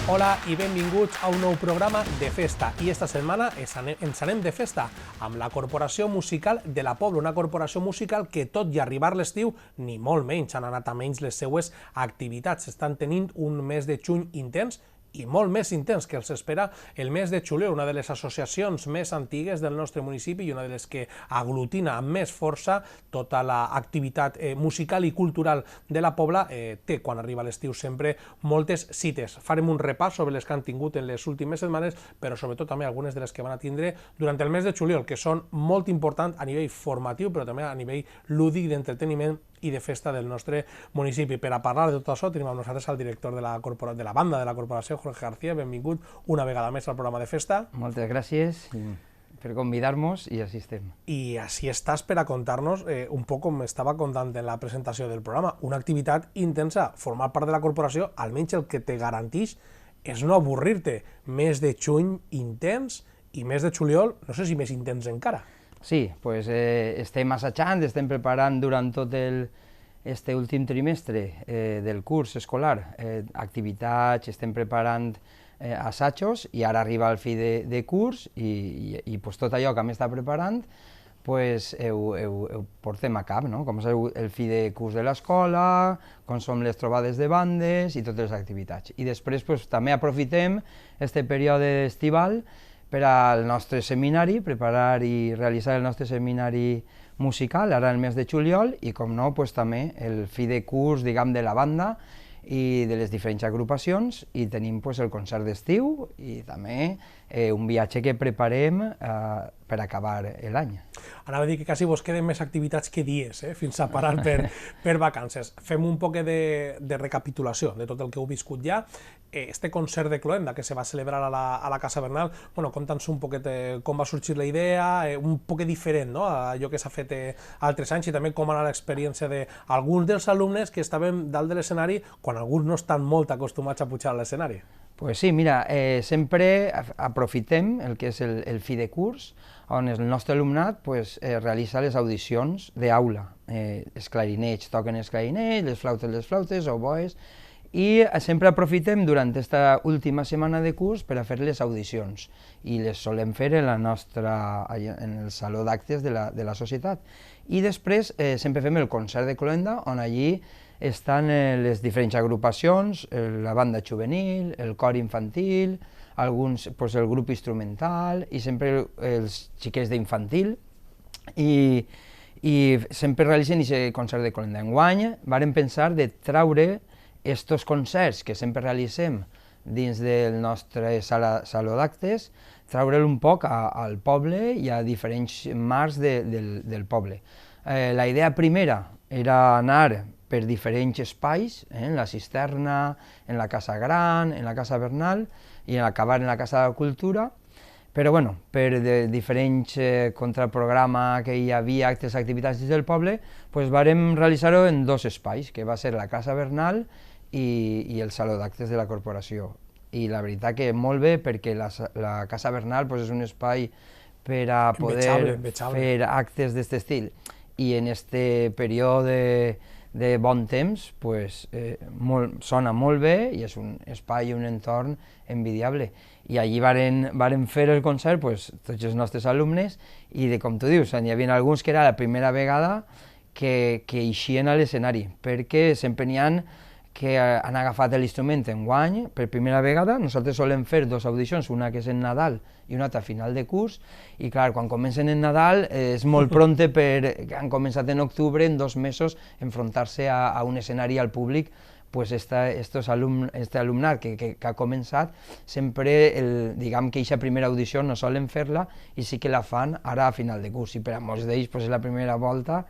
Hola i benvinguts a un nou programa de festa. I esta setmana ens anem de festa amb la Corporació Musical de la Pobla, una corporació musical que tot i arribar l'estiu, ni molt menys han anat a menys les seues activitats. Estan tenint un mes de juny intens i molt més intens que els espera el mes de juliol, una de les associacions més antigues del nostre municipi i una de les que aglutina amb més força tota l'activitat musical i cultural de la Pobla. Té, quan arriba l'estiu, sempre moltes cites. Farem un repàs sobre les que han tingut en les últimes setmanes, però sobretot també algunes de les que van a tindre durant el mes de juliol, que són molt importants a nivell formatiu, però també a nivell lúdic, d'entreteniment i de festa del nostre municipi. Per a parlar de tot això tenim amb nosaltres el director de la banda de la corporació, Jorge García. Benvingut una vegada més al programa de festa. Moltes gràcies per convidar-nos i així estem. I així estàs per a contar-nos un poc com estava contant en la presentació del programa, una activitat intensa. Formar part de la corporació, almenys el que te garanteix és no avorrir-te. Mes de juny intens i mes de juliol, no sé si més intens encara. Sí, pues, estem assajant, estem preparant durant tot este últim trimestre del curs escolar activitats, estem preparant assajos i ara arriba el fi de curs i pues, tot allò que hem estat preparant pues, ho portem a cap, no? Com és el fi de curs de l'escola, com són les trobades de bandes i totes les activitats. I després pues, també aprofitem este període estival per al nostre seminari, preparar i realitzar el nostre seminari musical, ara el mes de juliol, i com no, pues, també el fi de curs, diguem, de la banda i de les diferents agrupacions, i tenim pues, el concert d'estiu i també un viatge que preparem per acabar l'any. Anava a dir que quasi vos queden més activitats que dies, fins a parar per vacances. Fem un poc de recapitulació de tot el que heu viscut ja. Este concert de cloenda que se va celebrar a la Casa Bernal, bueno, conta'ns un poquet com va sorgir la idea, un poc diferent, no?, a allò que s'ha fet altres anys, i també com ha anat l'experiència d'alguns dels alumnes que estaven dalt de l'escenari quan alguns no estan molt acostumats a pujar a l'escenari. Pues sí, mira, sempre aprofitem el que és el fi de curs, on el nostre alumnat pues, realitza les audicions d'aula. Els clarinets toquen els clarinets, les flautes, oboes, i sempre aprofitem durant aquesta última setmana de curs per a fer les audicions, i les solem fer en el saló d'actes de la societat. I després sempre fem el concert de cloenda, on allí estan les diferents agrupacions, la banda juvenil, el cor infantil, alguns, pues, el grup instrumental, i sempre els xiquets d'infantil, i sempre realitzen aquest concert de cloenda. Enguany vàrem pensar de traure estos concerts que sempre realitzem dins del nostre saló d'actes, treure'l un poc al poble i a diferents marcs del poble. La idea primera era anar per diferents espais, en la cisterna, en la Casa Gran, en la Casa Bernal, i acabar en la Casa de la Cultura, però bueno, per diferents contraprograma que hi havia, altres activitats dins del poble, pues vàrem realitzar-ho en dos espais, que va ser la Casa Bernal i el Saló d'Actes de la Corporació. I la veritat que molt bé, perquè la Casa Bernal pues, és un espai per a poder fer actes d'aquest estil. I en aquest període de bon temps pues, sona molt bé i és un espai i un entorn envidiable. I allí varen fer el concert pues, tots els nostres alumnes, i com tu dius, n'hi havia alguns que era la primera vegada que eixien a l'escenari, perquè sempre n'hi ha que han agafat l'instrument enguany per primera vegada. Nosaltres solem fer dues audicions, una que és en Nadal i una altra a final de curs, i clar, quan comencen en Nadal és molt pronte, han començat en octubre, en 2 mesos, enfrontar-se a un escenari al públic. Pues este alumnat que ha començat, sempre, diguem que aquesta primera audició no solen fer-la, i sí que la fan ara a final de curs, i per a molts d'ells és la primera volta,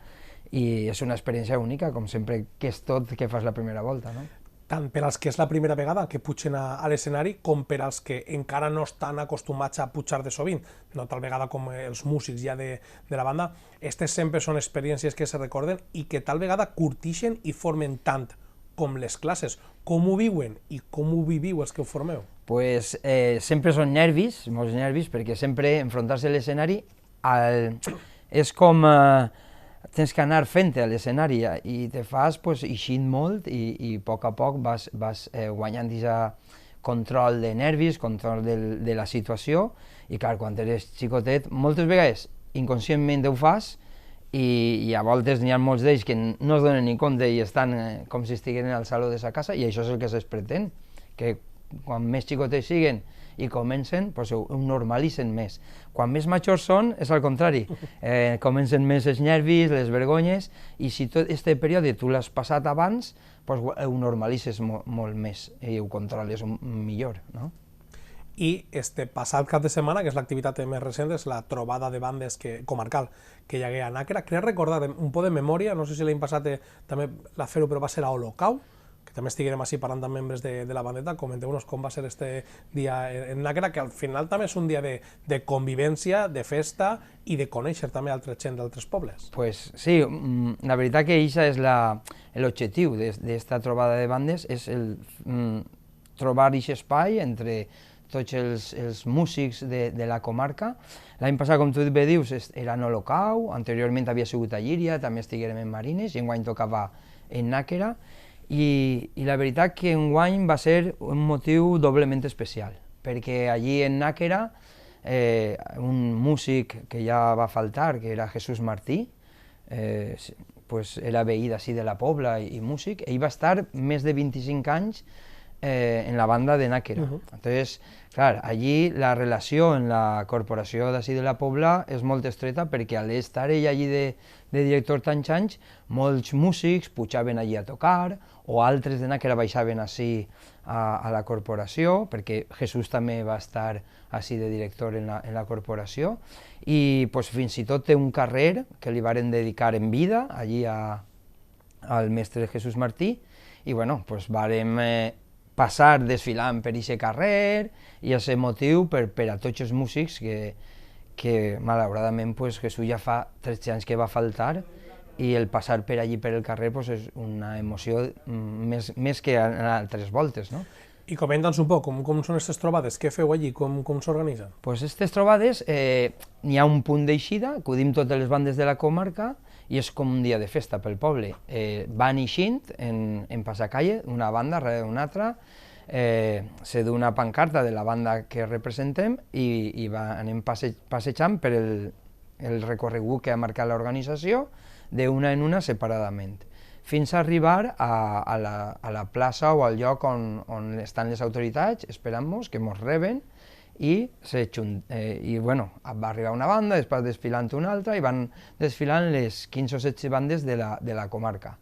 i és una experiència única, com sempre que és tot que fas la primera volta, no? Tant per als que és la primera vegada que pugen a l'escenari, com per als que encara no estan acostumats a pujar de sovint, no tal vegada com els músics ja de la banda. Aquestes sempre són experiències que se recorden i que tal vegada curtixen i formen tant com les classes. Com ho viuen i com ho viviu els que ho formeu? Pues sempre són nervis, molts nervis, perquè sempre enfrontar-se a l'escenari és com tens que anar fent a l'escenari i te fas eixint molt i a poc vas guanyant aquesta control de nervis, control de la situació, i clar, quan eres xicotet, moltes vegades inconscientment ho fas, i a voltes n'hi ha molts d'ells que no es donen ni compte i estan com si estiguin al saló de sa casa, i això és el que es pretén, que quan més xicotets siguen i comencen, doncs ho normalitzen més. Quan més majors són, és al contrari, comencen més els nervis, les vergonyes, i si tot aquest període tu l'has passat abans, doncs ho normalitzes molt més i ho controles millor, no? I passat cap de setmana, que és l'activitat més recent, és la trobada de bandes comarcal que hi hagué a Nàquera. Crec recordar un poc de memòria, no sé si l'any passat també la fer-ho, però va ser a Olocau, que també estiguem així parlant amb membres de la bandeta. Comenteu-nos com va ser este dia en Nàquera, que al final també és un dia de convivència, de festa i de conèixer també altra gent d'altres pobles. Pues sí, la veritat que això és l'objectiu d'esta trobada de bandes, és trobar aquest espai entre tots els músics de la comarca. L'any passat, com tu bé dius, era en Olocau, anteriorment havia sigut a Llíria, també estiguérem en Marines, i enguany tocava en Nàquera, i la veritat que enguany va ser un motiu doblement especial, perquè allí en Nàquera un músic que ja va faltar, que era Jesús Martí, era veí d'ací de la Pobla i músic, ell va estar més de 25 anys en la banda de Nàquera. Entonces, clar, allí la relació en la corporació d'ací de la Pobla és molt estreta, perquè al estar ell allí de director tants anys, molts músics pujaven allí a tocar, o altres de Nàquera baixaven així a la corporació, perquè Jesús també va estar així de director en la corporació, i fins i tot té un carrer que li varen dedicar en vida allí al mestre Jesús Martí, i bueno, vàrem passar desfilant per aquest carrer, i és el motiu per a tots els músics que malauradament Jesús ja fa 13 anys que va faltar, i el passar per allí per el carrer és una emoció més que en altres voltes, no? I comenta'ns un poc com són aquestes trobades, què feu allí, com s'organitzen? Aquestes trobades, n'hi ha un punt d'eixida, acudim totes les bandes de la comarca, i és com un dia de festa pel poble. Van eixint en passacalle, una banda darrere d'una altra, se du una pancarta de la banda que representem i anem passejant per el recorregut que ha marcat l'organització, d'una en una separadament, fins a arribar a la plaça o al lloc on estan les autoritats, esperant-nos, que ens reben, i va arribar una banda, després desfilant una altra, i van desfilant les 15 o 16 bandes de la comarca.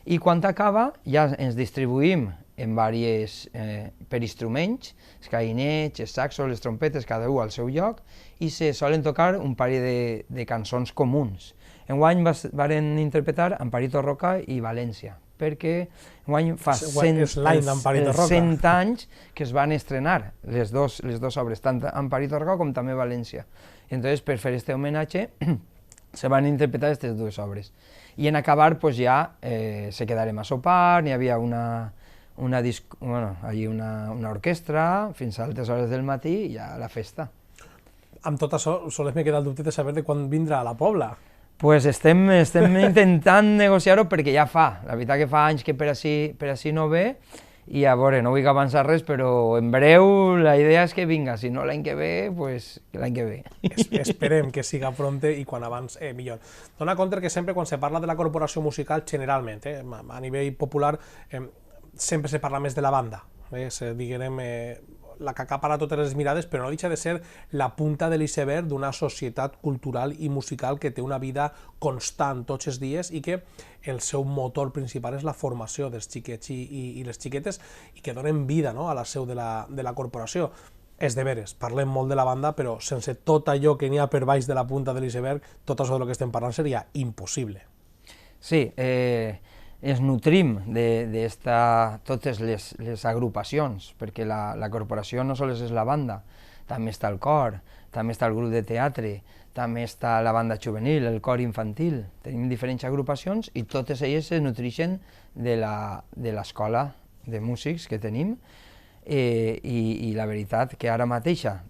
I quan acaba ja ens distribuïm per instruments, els clarinets, els saxos, les trompetes, cada un al seu lloc, i se solen tocar un parell de cançons comuns. Enguany varen interpretar Amparito Roca i València, perquè enguany fa 100 anys que es van estrenar les dues obres, tant Amparito Roca com també València. Entonces, per fer aquest homenatge, se van interpretar aquestes dues obres. I en acabar, ja se quedarem a sopar, n'hi havia una orquestra, fins a altes hores del matí, i ja la festa. Amb tot això, sols me queda el dubte de saber de quan vindrà a la Pobla. Pues estem intentant negociar-ho, perquè ja fa, la veritat que fa anys que per ací no ve, i a veure, no vull avançar res, però en breu la idea és que vinga, si no l'any que ve, pues l'any que ve. Esperem que siga pronte i quan abans millor. Dona compte que sempre quan se parla de la corporació musical, generalment, a nivell popular, sempre se parla més de la banda, diguem, la que acapara totes les mirades, però no deixa de ser la punta de l'iceberg d'una societat cultural i musical que té una vida constant tots els dies i que el seu motor principal és la formació dels xiquets i les xiquetes, i que donen vida a la seu de la corporació. És de veres, parlem molt de la banda, però sense tot allò que n'hi ha per baix de la punta de l'iceberg, tot això del que estem parlant seria impossible. Sí, ens nutrim de totes les agrupacions, perquè la corporació no sols és la banda, també està el cor, també està el grup de teatre, també està la banda juvenil, el cor infantil, tenim diferents agrupacions i totes elles es nutreixen de l'escola de músics que tenim, i la veritat que ara mateixa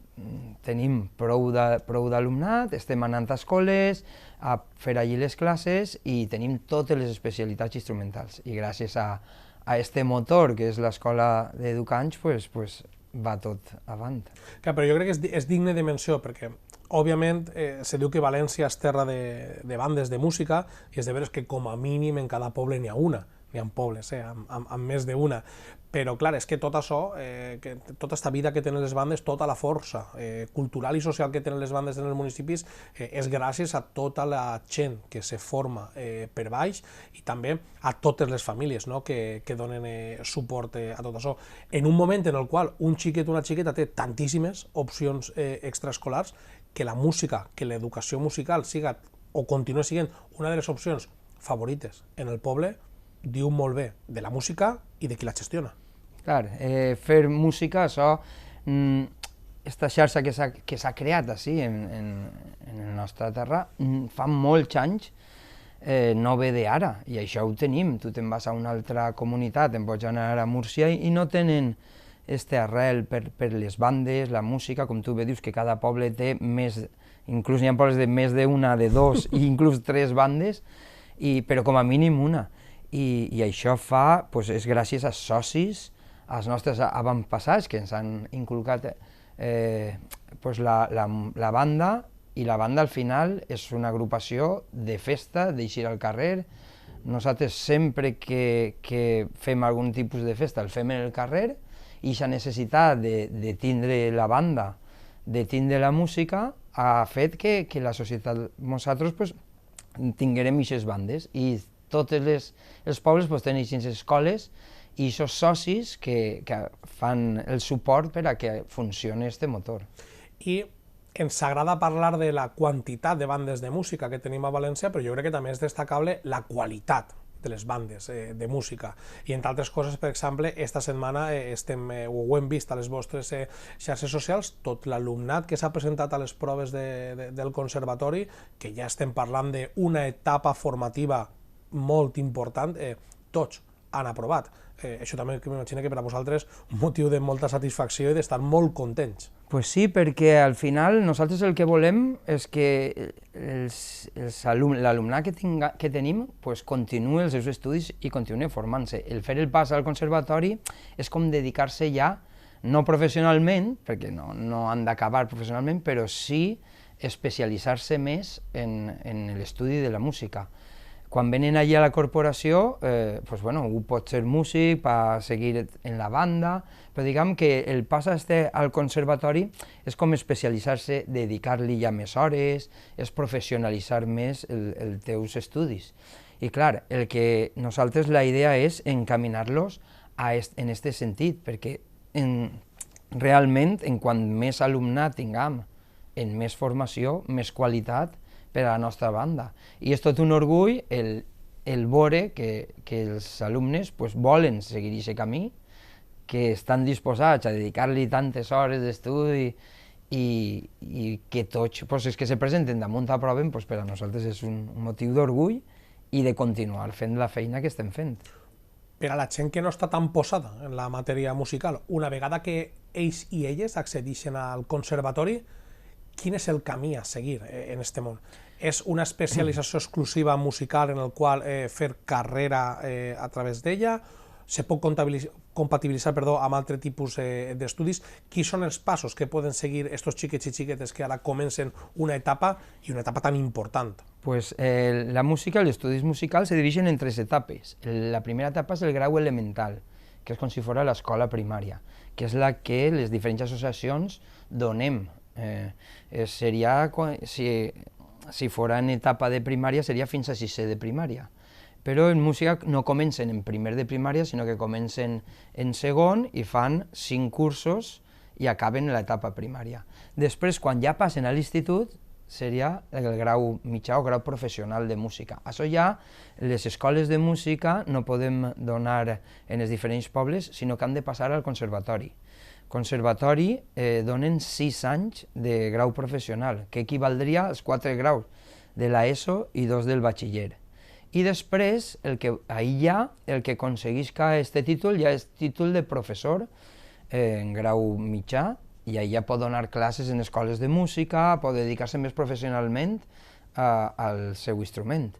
tenim prou d'alumnat, estem anant a escoles, a fer allí les classes, i tenim totes les especialitats instrumentals, i gràcies a a este motor, que és l'escola de 10 anys, pues va tot avant. Clar, però jo crec que és digne de menció, perquè òbviament se diu que València és terra de bandes de música, i és de veres que com a mínim en cada poble n'hi ha una, n'hi ha pobles amb més d'una, però clar, és que tot això, tota aquesta vida que tenen les bandes, tota la força cultural i social que tenen les bandes en els municipis és gràcies a tota la gent que se forma per baix i també a totes les famílies, no?, que donen suport a tot això. En un moment en el qual un xiquet o una xiqueta té tantíssimes opcions extraescolars, que la música, que l'educació musical siga o continua sent una de les opcions favorites en el poble, diu molt bé de la música i de qui la gestiona. Clar, fer música, això, aquesta xarxa que s'ha creat així en la nostra terra, fa molts anys no ve d'ara, i això ho tenim. Tu te'n vas a una altra comunitat, te'n pots anar a Múrcia i no tenen este arrel per les bandes, la música, com tu bé dius, que cada poble té més, inclús n'hi ha pobles de més d'una, de dos, i inclús 3 bandes, però com a mínim una. I això pues, és gràcies als socis, als nostres avantpassats, que ens han inculcat pues, la banda, i la banda al final és una agrupació de festa, d'eixir al carrer. Nosaltres sempre que fem algun tipus de festa el fem en el carrer, i aquesta necessitat de tindre la banda, de tindre la música, ha fet que la societat, nosaltres, pues, tinguérem aquestes bandes, i tots els pobles pues, tenen aquestes escoles i aquests socis que fan el suport per a que funcioni aquest motor. I ens agrada parlar de la quantitat de bandes de música que tenim a València, però jo crec que també és destacable la qualitat de les bandes de música. I entre altres coses, per exemple, esta setmana ho hem vist a les vostres xarxes socials, tot l'alumnat que s'ha presentat a les proves del conservatori, que ja estem parlant d'una etapa formativa molt important, tots han aprovat. Això també m'imagino que per a vosaltres un motiu de molta satisfacció i d'estar molt contents. Pues sí, perquè al final nosaltres el que volem és que l'alumnat que tenim pues, continuï els seus estudis i continuï formant-se. El fer el pas al conservatori és com dedicar-se ja, no professionalment, perquè no han d'acabar professionalment, però sí especialitzar-se més en l'estudi de la música. Quan venen allà a la corporació, pues, bueno, un pot ser músic, per seguir en la banda, però diguem que el pas al conservatori és com especialitzar-se, dedicar-li ja més hores, és professionalitzar més els teus estudis. I clar, el que nosaltres la idea és encaminar-los en aquest sentit, perquè realment, en quant més alumnat tinguem, en més formació, més qualitat, per a la nostra banda. I és tot un orgull el veure que els alumnes pues, volen seguir aquest camí, que estan disposats a dedicar-li tantes hores d'estudi i que tots pues, els que se presenten damunt aproven, pues, per a nosaltres és un motiu d'orgull i de continuar fent la feina que estem fent. Per a la gent que no està tan posada en la matèria musical, una vegada que ells i elles accedeixen al conservatori, quin és el camí a seguir en aquest món? És una especialització exclusiva musical en el qual fer carrera a través d'ella? Se pot compatibilitzar amb altre tipus d'estudis? Quins són els passos que poden seguir aquests xiquets i xiquetes que ara comencen una etapa, i una etapa tan important? Pues la música, els estudis musicals se divideixen en 3 etapes. La primera etapa és el grau elemental, que és com si fos l'escola primària, que és la que les diferents associacions donem. Si fora en etapa de primària seria fins a 6è de primària, però en música no comencen en primer de primària, sinó que comencen en segon i fan 5 cursos i acaben l'etapa primària. Després, quan ja passen a l'institut, seria el grau mitjà o grau professional de música. Això ja les escoles de música no podem donar en els diferents pobles, sinó que han de passar al conservatori. Conservatori donen 6 anys de grau professional, que equivaldria als 4 graus de l'ESO i 2 del batxiller. I després, el que aconseguisca aquest títol ja és títol de professor en grau mitjà, i allà pot donar classes en escoles de música, pot dedicar-se més professionalment al seu instrument.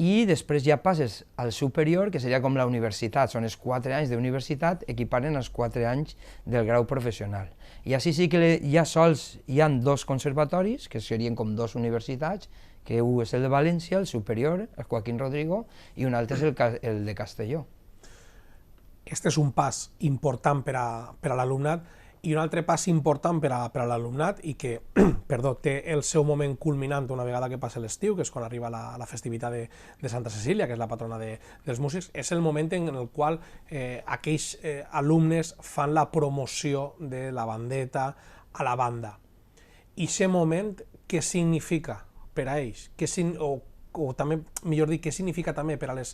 i després ja passes al superior, que seria com la universitat, són els 4 anys d'universitat, equiparen als 4 anys del grau professional. I així sí que ja sols hi ha 2 conservatoris, que serien com 2 universitats, que un és el de València, el superior, el Joaquín Rodrigo, i un altre és el de Castelló. Este és un pas important per a l'alumnat, i un altre pas important per a l'alumnat i que té el seu moment culminant una vegada que passa l'estiu, que és quan arriba la festivitat de Santa Cecília, que és la patrona dels músics, és el moment en el qual aquells alumnes fan la promoció de la bandeta a la banda. I aquest moment, què significa per a ells? O també, millor dir, què significa també per a les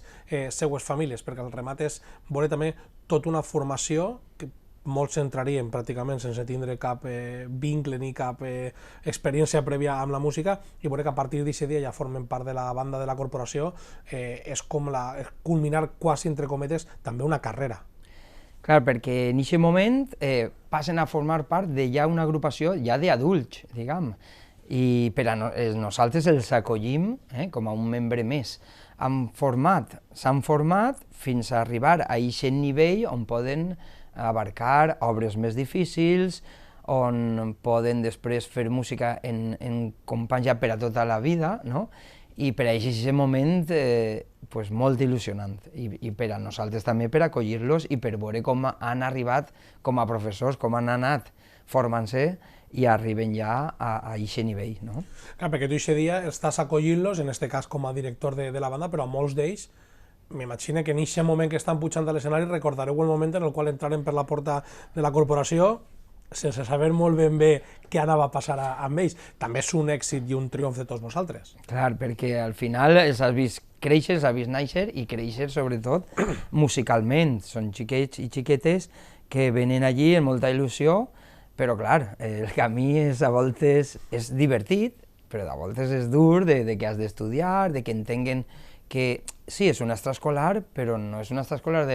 seues famílies? Perquè el remat és veure també tota una formació que molts entrarien pràcticament sense tindre cap vincle ni cap experiència prèvia amb la música, i veure que a partir d'aquest dia ja formen part de la banda de la corporació, és com culminar quasi, entre cometes, també una carrera. Clar, perquè en aquest moment passen a formar part de ja una agrupació ja d'adults, diguem, i per a nosaltres els acollim com a un membre més. S'han format fins a arribar a aquest nivell on poden abarcar obres més difícils, on poden després fer música en companys ja per a tota la vida, no? I per a ells és un moment molt il·lusionant, i per a nosaltres també per acollir-los i per veure com han arribat com a professors, com han anat formant-se i arriben ja a aquest nivell. No? Clar, perquè tu aquest dia estàs acollint-los, en aquest cas com a director de la banda, però a molts d'ells m'imagino que en aquest moment que estan pujant a l'escenari recordareu el moment en el qual entraren per la porta de la corporació sense saber molt ben bé què anava a passar amb ells. També és un èxit i un triomf de tots vosaltres. Clar, perquè al final els has vist créixer, els has vist néixer i créixer sobretot musicalment. Són xiquets i xiquetes que venen allí amb molta il·lusió, però clar, el camí a voltes és divertit, però a voltes és dur, de que has d'estudiar, de que entenguen que sí, és un extraescolar, però no és un extraescolar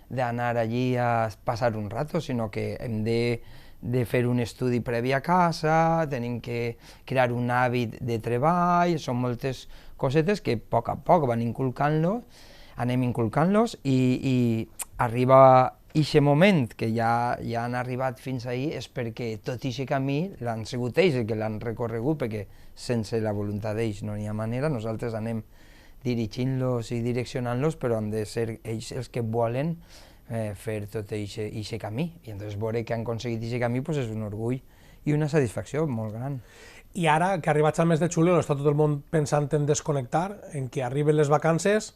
d'anar allí a passar un rato, sinó que hem de fer un estudi previ a casa, tenim que crear un hàbit de treball, són moltes cosetes que a poc anem inculcant-los i arriba aquest moment que ja han arribat fins ahir és perquè tot aquest camí l'han sigut ells que l'han recorregut, perquè sense la voluntat d'ells no hi ha manera, nosaltres anem dirigint-los i direccionant-los, però han de ser ells els que volen fer tot aquest camí. I llavors veure que han aconseguit aquest camí és un orgull i una satisfacció molt gran. I ara, que arribats al mes de juliol, està tot el món pensant en desconnectar, en que arriben les vacances,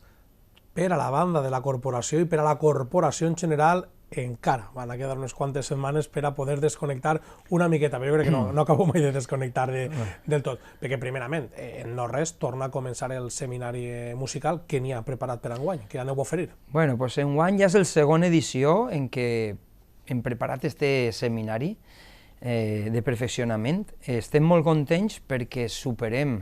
per a la banda de la corporació i per a la corporació en general encara van a quedar unes quantes setmanes per a poder desconnectar una miqueta, però jo crec que no acabo mai de desconnectar del tot, perquè primerament, en no res, torna a començar el seminari musical que n'hi ha preparat per enguany, que aneu a oferir. Bueno, doncs enguany ja és la segona edició en què hem preparat este seminari de perfeccionament. Estem molt contents perquè superem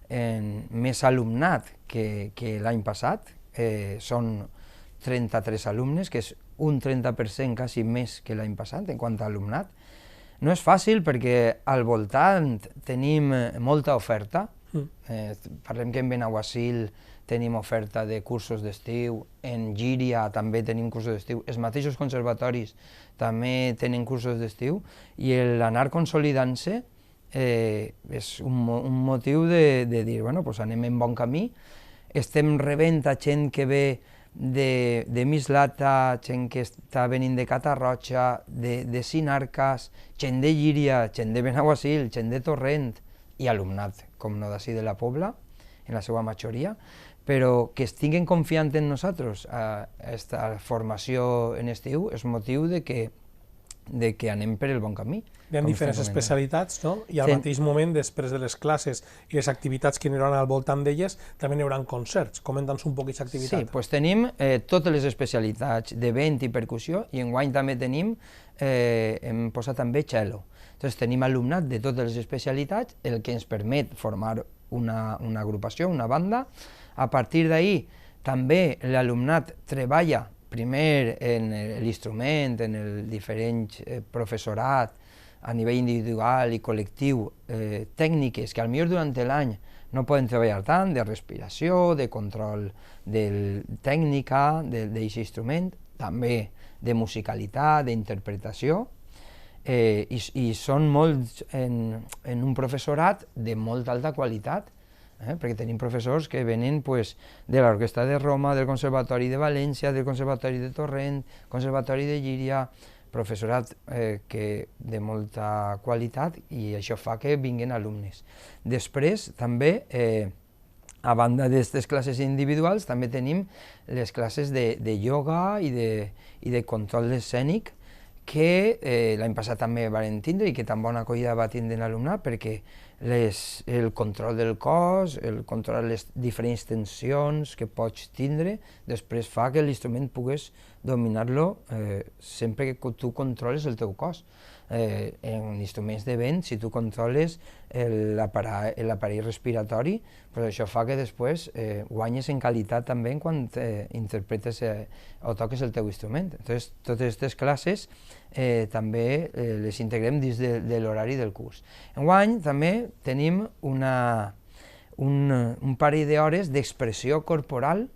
més alumnat que l'any passat, són 33 alumnes, que és un 30% quasi més que l'any passat en quant a alumnat. No és fàcil perquè al voltant tenim molta oferta, parlem que en Benaguasil tenim oferta de cursos d'estiu, en Llíria també tenim cursos d'estiu, els mateixos conservatoris també tenen cursos d'estiu, i l'anar consolidant-se és un motiu de dir, bueno, doncs anem en bon camí, estem rebent a gent que ve de Mislata, gent que està venint de Catarroja, de Sinarques, gent de Llíria, gent de Benaguasil, gent de Torrent i alumnat, com no d'ací de la Pobla, en la seva majoria, però que estiguen confiant en nosaltres aquesta formació en estiu és motiu de que anem per el bon camí. Hi ha diferents especialitats, no? I al mateix moment, després de les classes i les activitats que n'hi haurà al voltant d'elles, també n'hi haurà concerts. Comenta'ns un poc aquesta activitat. Sí, doncs tenim totes les especialitats de vent i percussió, i enguany també hem posat també cello. Doncs tenim alumnat de totes les especialitats, el que ens permet formar una agrupació, una banda. A partir d'ahir també l'alumnat treballa primer en l'instrument, en el diferent professorat, a nivell individual i col·lectiu tècniques que potser durant l'any no poden treballar tant, de respiració, de control de tècnica d'aquest instrument, també de musicalitat, d'interpretació, i són molts en un professorat de molt alta qualitat, perquè tenim professors que venen de l'Orquestra de Roma, del Conservatori de València, del Conservatori de Torrent, Conservatori de Llíria, professorat de molta qualitat, i això fa que vinguin alumnes. Després, també, a banda d'aquestes classes individuals, també tenim les classes de ioga i de control escènic, que l'any passat també van tindre i que tan bona acollida va tindre l'alumnat, perquè el control del cos, el control de les diferents tensions que pots tindre, després fa que l'instrument pugues dominar-lo sempre que tu controles el teu cos. En instruments de vent, si tu controles l'aparell respiratori, això fa que després guanyes en qualitat també quan interpretes o toques el teu instrument. Totes aquestes classes també les integrem dins de l'horari del curs. Enguany també tenim un parell d'hores d'expressió corporal,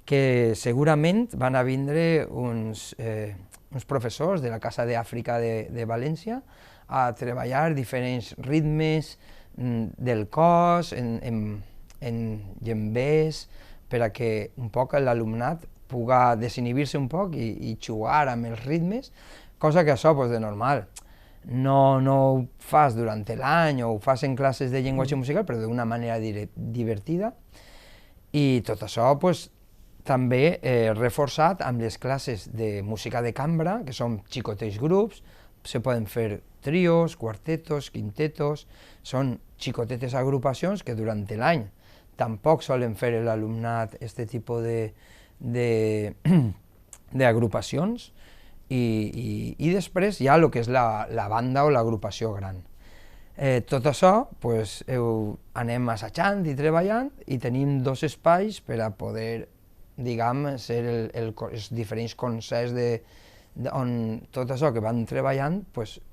que segurament van a vindre uns professors de la Casa d'Àfrica de València a treballar diferents ritmes del cos, en llembers, per a que un poc l'alumnat pugui desinhibir-se un poc i jugar amb els ritmes, cosa que això de normal no ho fas durant l'any o ho fas en classes de llenguatge musical, però d'una manera divertida, i tot això també reforçat amb les classes de música de cambra, que són xicotets grups, se poden fer trios, quartetos, quintetos, són xicotetes agrupacions que durant l'any tampoc solen fer l'alumnat aquest tipus d'agrupacions, i després hi ha el que és la banda o l'agrupació gran. Tot això anem assajant i treballant, i tenim 2 espais per a poder, ser els diferents concerts on tot això que van treballant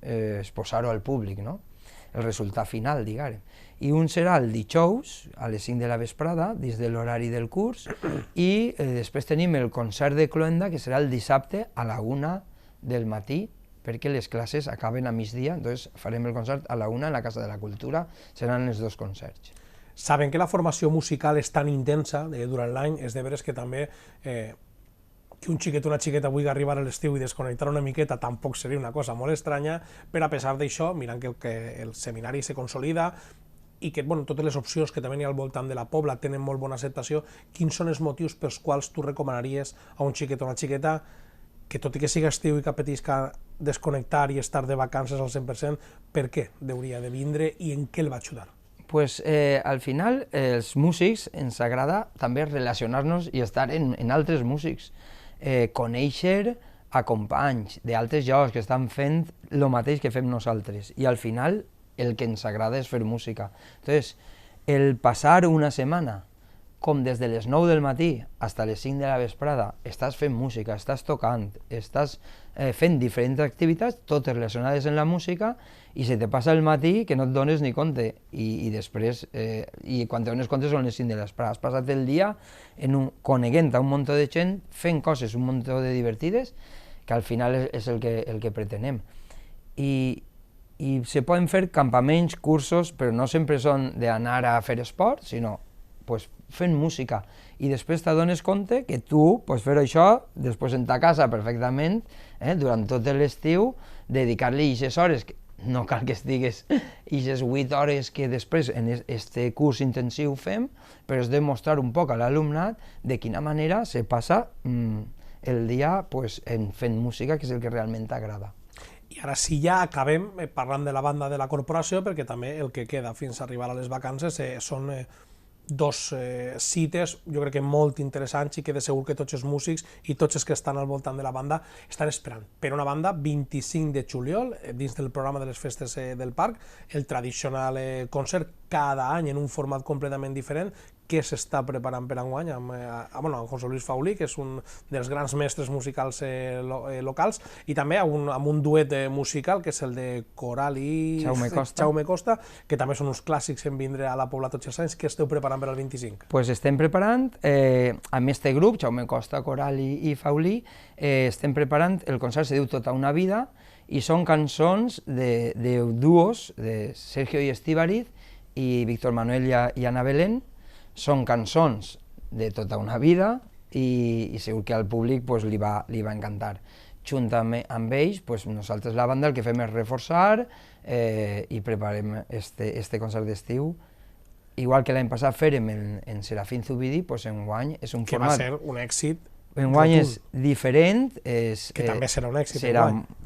exposar-ho al públic, el resultat final, diguem. I un serà el dijous a les 5 de la vesprada, dins de l'horari del curs, i després tenim el concert de cloenda, que serà el dissabte a la 1 del matí, perquè les classes acaben a migdia, doncs farem el concert a la 1 a la Casa de la Cultura, seran els 2 concerts. Saben que la formació musical és tan intensa durant l'any, és de veres que també que un xiquet o una xiqueta vulgui arribar a l'estiu i desconnectar una miqueta tampoc seria una cosa molt estranya, però a pesar d'això, mirant que el seminari se consolida i que totes les opcions que també hi ha al voltant de la Pobla tenen molt bona acceptació, quins són els motius pels quals tu recomanaries a un xiquet o una xiqueta que, tot i que siga estiu i que apetisca desconnectar i estar de vacances al 100%, per què hauria de vindre i en què el va ajudar? Al final, els músics ens agrada també relacionar-nos i estar en altres músics, conèixer a companys d'altres llocs que estan fent el mateix que fem nosaltres, i al final el que ens agrada és fer música. Entonces, el passar una setmana, com des de les 9 del matí fins a les 5 de la vesprada, estàs fent música, estàs tocant, estàs fent diferents activitats, totes relacionades amb la música, i se te passa el matí que no et dones ni compte, i després, quan te dones compte són les 5 de la vesprada. Has passat el dia coneguent a un munt de gent, fent coses un munt de divertides, que al final és el que pretenem. I se poden fer campaments, cursos, però no sempre són d'anar a fer esport, sinó fent música, i després t'adones compte que tu pots fer això després en ta casa perfectament, durant tot l'estiu, dedicar-li aquestes hores, no cal que estigues aquestes 8 hores que després en aquest curs intensiu fem, però és demostrar un poc a l'alumnat de quina manera se passa el dia fent música, que és el que realment t'agrada. I ara sí, ja acabem parlant de la banda de la corporació, perquè també el que queda fins a arribar a les vacances són 2 cites, jo crec que molt interessants, i que de segur que tots els músics i tots els que estan al voltant de la banda estan esperant. Per una banda, 25 de juliol, dins del programa de les festes del parc, el tradicional concert cada any en un format completament diferent. què s'està preparant per enguany amb José Luis Faulí, que és un dels grans mestres musicals locals, i també amb un duet musical, que és el de Coral i Jaume Costa, que també són uns clàssics en vindre a la Pobla tots els anys. Què esteu preparant per al 25? Pues estem preparant, amb este grup, Jaume Costa, Coral i Faulí, estem preparant, el concert se diu Tota una vida, i són cançons de duos, de Sergio i Estíbariz, i Víctor Manuel i Ana Belén. Són cançons de tota una vida i segur que al públic li va encantar. Junt amb ells, nosaltres la banda el que fem és reforçar i preparem este concert d'estiu. Igual que l'any passat fèrem en Serafín Zubiri, enguany és un format... Que va ser un èxit. Enguany és diferent. Que també serà un èxit. Serà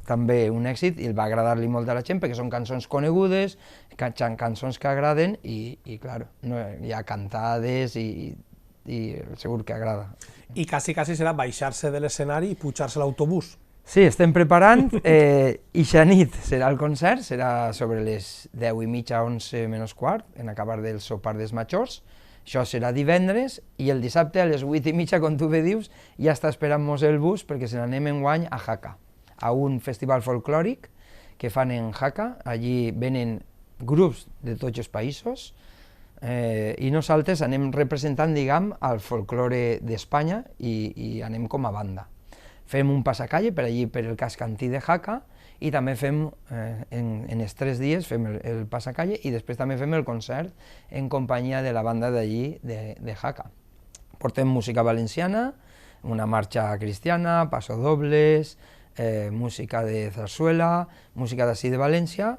també un èxit i va agradar-li molt a la gent perquè són cançons conegudes, cançons que agraden i clar, hi ha cantades i segur que agrada. I quasi serà baixar-se de l'escenari i pujar-se a l'autobús. Sí, estem preparant, ixa nit serà el concert, serà sobre les 10:30, 11 menys quart, en acabar del sopar dels majors. Això serà divendres i el dissabte a les 8:30, com tu bé dius, ja està esperant-nos el bus perquè se n'anem enguany a Jaca, a un festival folclòric que fan en Jaca. Allí venen grups de tots els països i nosaltres anem representant, diguem, el folklore d'Espanya i anem com a banda. Fem un passacalle per allí, per el casc antí de Jaca, i també fem, en els 3 dies, fem el passacalle i després també fem el concert en companyia de la banda d'allí, de Jaca. Portem música valenciana, una marxa cristiana, pasodobles, música de zarzuela, música d'ací de València,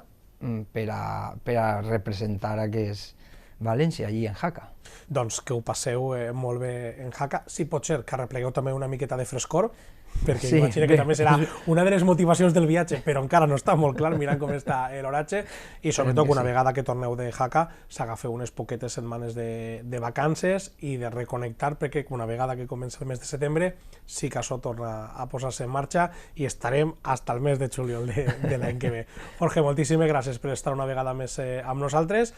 per a representar aquest València, allí en Jaca. Doncs que ho passeu molt bé en Jaca. Si pot ser que arreplegueu també una miqueta de frescor, perquè imagino que també serà una de les motivacions del viatge, però encara no està molt clar mirant com està l'oratge, i sobretot que una vegada que torneu de Jaca s'agafeu unes poquetes setmanes de vacances i de reconnectar, perquè una vegada que comença el mes de setembre sí que això torna a posar-se en marxa i estarem fins al mes de juliol de l'any que ve. Jorge, moltíssimes gràcies per estar una vegada més amb nosaltres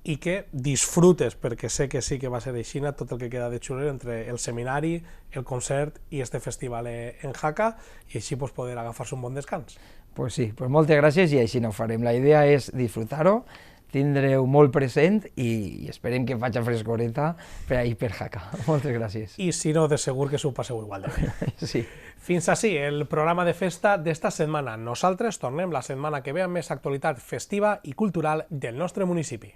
i que disfrutes, perquè sé que sí que va ser d'eixina, tot el que queda de xuler entre el seminari, el concert i este festival en Jaca, i així poder agafar-se un bon descans. Pues sí, moltes gràcies i així no ho farem. La idea és disfrutar-ho, tindre-ho molt present i esperem que faci frescoreta per ahir per Jaca. Moltes gràcies. I si no, de segur que s'ho passeu igual de bé. Sí. Fins així el programa de festa d'esta setmana. Nosaltres tornem la setmana que ve amb més actualitat festiva i cultural del nostre municipi.